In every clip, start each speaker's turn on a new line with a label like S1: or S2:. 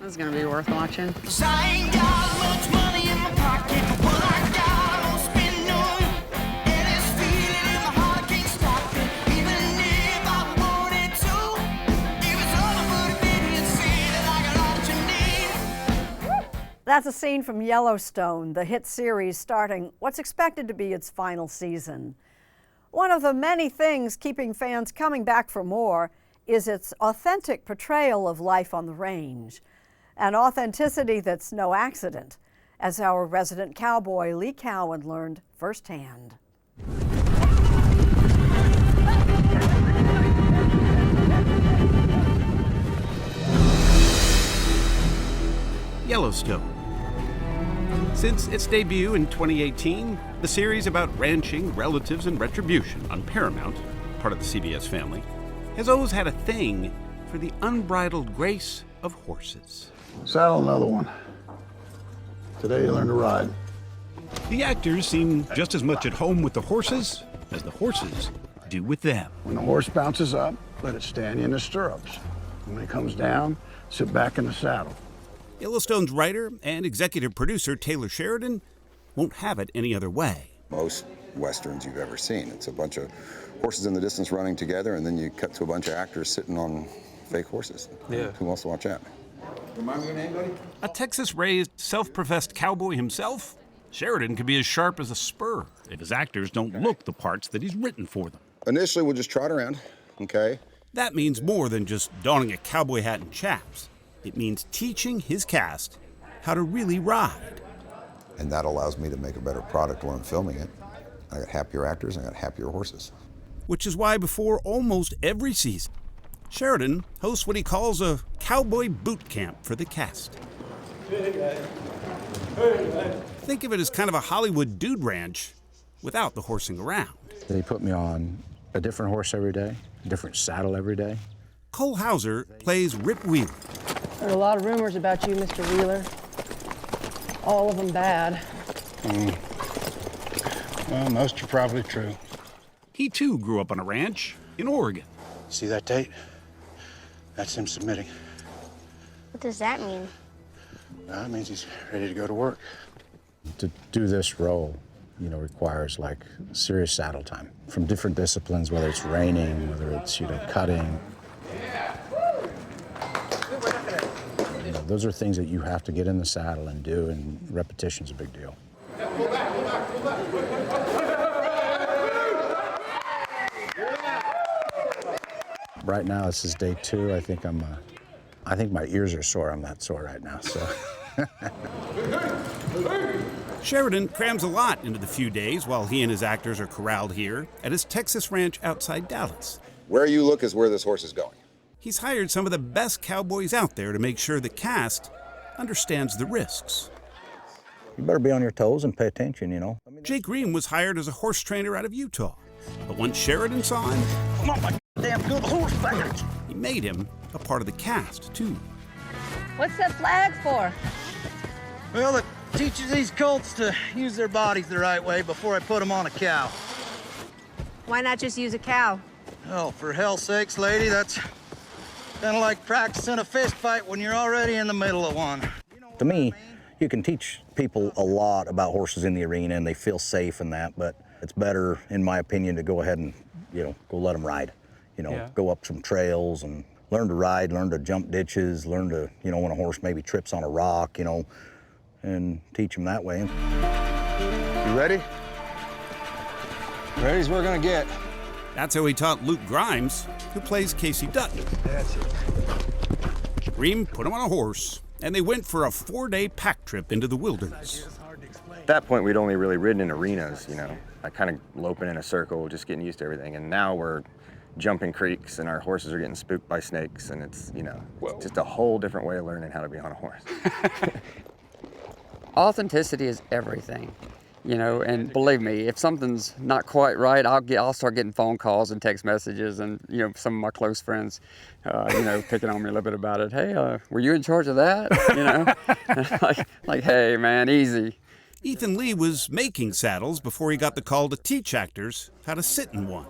S1: This is gonna be worth watching.
S2: 'Cause I ain't got much money in my pocket, but what I got I won't spend on. And this feeling in my heart can't stop it, even if I wanted to. If it's all about a baby and see that I got all that you need.
S3: That's a scene from Yellowstone, the hit series starting what's expected to be its final season. One of the many things keeping fans coming back for more is its authentic portrayal of life on the range. An authenticity that's no accident, as our resident cowboy Lee Cowan learned firsthand.
S4: Yellowstone. Since its debut in 2018, the series about ranching, relatives, and retribution on Paramount, part of the CBS family, has always had a thing for the unbridled grace of horses.
S5: Saddle another one. Today you learn to ride.
S4: The actors seem just as much at home with the horses as the horses do with them.
S5: When the horse bounces up, let it stand you in the stirrups. When it comes down, sit back in the saddle.
S4: Yellowstone's writer and executive producer Taylor Sheridan won't have it any other way.
S6: Most Westerns you've ever seen, it's a bunch of horses in the distance running together, and then you cut to a bunch of actors sitting on fake horses. Yeah. Who wants to watch that? Remind me your name, buddy?
S4: A Texas-raised, self-professed cowboy himself, Sheridan could be as sharp as a spur if his actors don't look the parts that he's written for them.
S6: Initially, we'll just trot around, okay?
S4: That means more than just donning a cowboy hat and chaps. It means teaching his cast how to really ride.
S6: And that allows me to make a better product when I'm filming it. I got happier actors, I got happier horses.
S4: Which is why before almost every season, Sheridan hosts what he calls a cowboy boot camp for the cast. Think of it as kind of a Hollywood dude ranch without the horsing around.
S7: They put me on a different horse every day, a different saddle every day.
S4: Cole Hauser plays Rip Wheeler.
S8: Heard a lot of rumors about you, Mr. Wheeler. All of them bad.
S5: Well, most are probably true.
S4: He too grew up on a ranch in Oregon.
S7: See that date? That's him submitting.
S9: What does that mean?
S7: That means he's ready to go to work. To do this role, requires like serious saddle time from different disciplines, whether it's reining, whether it's, cutting. Those are things that you have to get in the saddle and do, and repetition's a big deal. Right now, this is day 2. I think my ears are sore. I'm that sore right now, so.
S4: Sheridan crams a lot into the few days while he and his actors are corralled here at his Texas ranch outside Dallas.
S6: Where you look is where this horse is going.
S4: He's hired some of the best cowboys out there to make sure the cast understands the risks.
S7: You better be on your toes and pay attention,
S4: Jake Ream was hired as a horse trainer out of Utah. But once Sheridan saw him,
S7: I'm not my damn good horseback.
S4: He made him a part of the cast, too.
S8: What's that flag for?
S10: Well, it teaches these colts to use their bodies the right way before I put them on a cow.
S8: Why not just use a cow?
S10: Oh, for hell's sakes, lady, that's kind of like practicing a fist fight when you're already in the middle of one.
S7: To me, you can teach people a lot about horses in the arena and they feel safe and that, but it's better, in my opinion, to go ahead and, go let them ride. Go up some trails and learn to ride, learn to jump ditches, learn to, when a horse maybe trips on a rock, and teach them that way.
S6: You ready?
S10: Ready as we're gonna get.
S4: That's how he taught Luke Grimes, who plays Casey Dutton.
S5: That's it.
S4: Ream put him on a horse, and they went for a 4-day pack trip into the wilderness.
S11: At that point, we'd only really ridden in arenas, like kind of loping in a circle, just getting used to everything. And now we're jumping creeks, and our horses are getting spooked by snakes, and it's, it's just a whole different way of learning how to be on a horse.
S1: Authenticity is everything, and believe me, if something's not quite right, I'll start getting phone calls and text messages, and some of my close friends, picking on me a little bit about it. Hey, were you in charge of that? like, hey, man, easy.
S4: Ethan Lee was making saddles before he got the call to teach actors how to sit in one.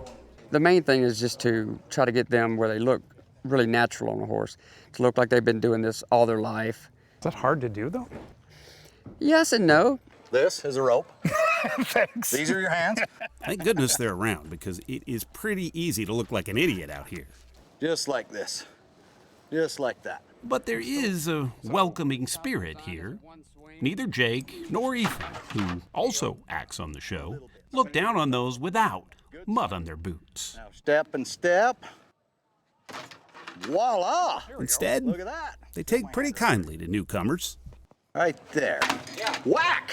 S1: The main thing is just to try to get them where they look really natural on a horse, to look like they've been doing this all their life.
S12: Is that hard to do, though?
S1: Yes and no.
S7: This is a rope.
S12: Thanks.
S7: These are your hands.
S4: Thank goodness they're around, because it is pretty easy to look like an idiot out here.
S7: Just like this. Just like that.
S4: But there is a welcoming spirit here. Neither Jake nor Ethan, who also acts on the show, look down on those without mud on their boots.
S7: Now step and step. Voila!
S4: Instead,
S7: Look at that.
S4: they take pretty kindly to newcomers.
S7: Right there. Whack!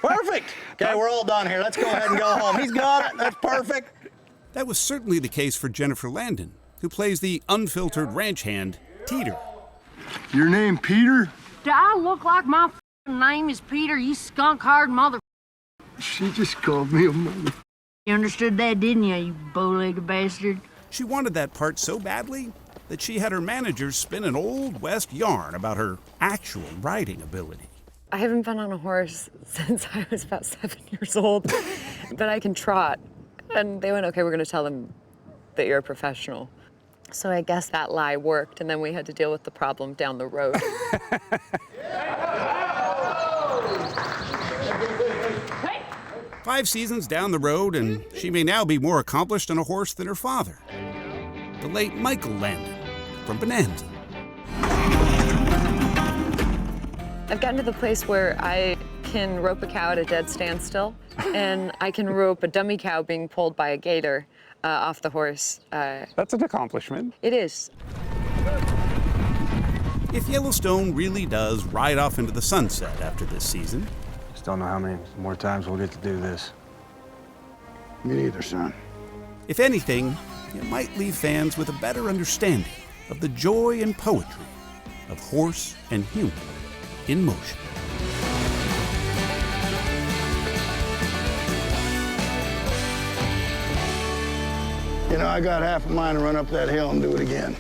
S7: Perfect! Okay, we're all done here. Let's go ahead and go home. He's got it. That's perfect.
S4: That was certainly the case for Jennifer Landon, who plays the unfiltered ranch hand, Teeter.
S5: Your name, Peter?
S13: Do I look like my name is Peter, you skunk-hard mother?
S5: She just called me a mother.
S13: You understood that, didn't you, you bow-legged bastard?
S4: She wanted that part so badly that she had her managers spin an Old West yarn about her actual riding ability.
S14: I haven't been on a horse since I was about 7 years old, but I can trot. And they went, okay, we're gonna tell them that you're a professional. So I guess that lie worked, and then we had to deal with the problem down the road.
S4: 5 seasons down the road, and she may now be more accomplished on a horse than her father, the late Michael Landon from Bonanza.
S14: I've gotten to the place where I can rope a cow at a dead standstill, and I can rope a dummy cow being pulled by a gator off the horse.
S12: That's an accomplishment.
S14: It is.
S4: If Yellowstone really does ride off into the sunset after this season,
S15: Just don't know how many more times we'll get to do this.
S5: Me neither, son.
S4: if anything, it might leave fans with a better understanding of the joy and poetry of horse and human in motion.
S5: You know, I got half a mind to run up that hill and do it again.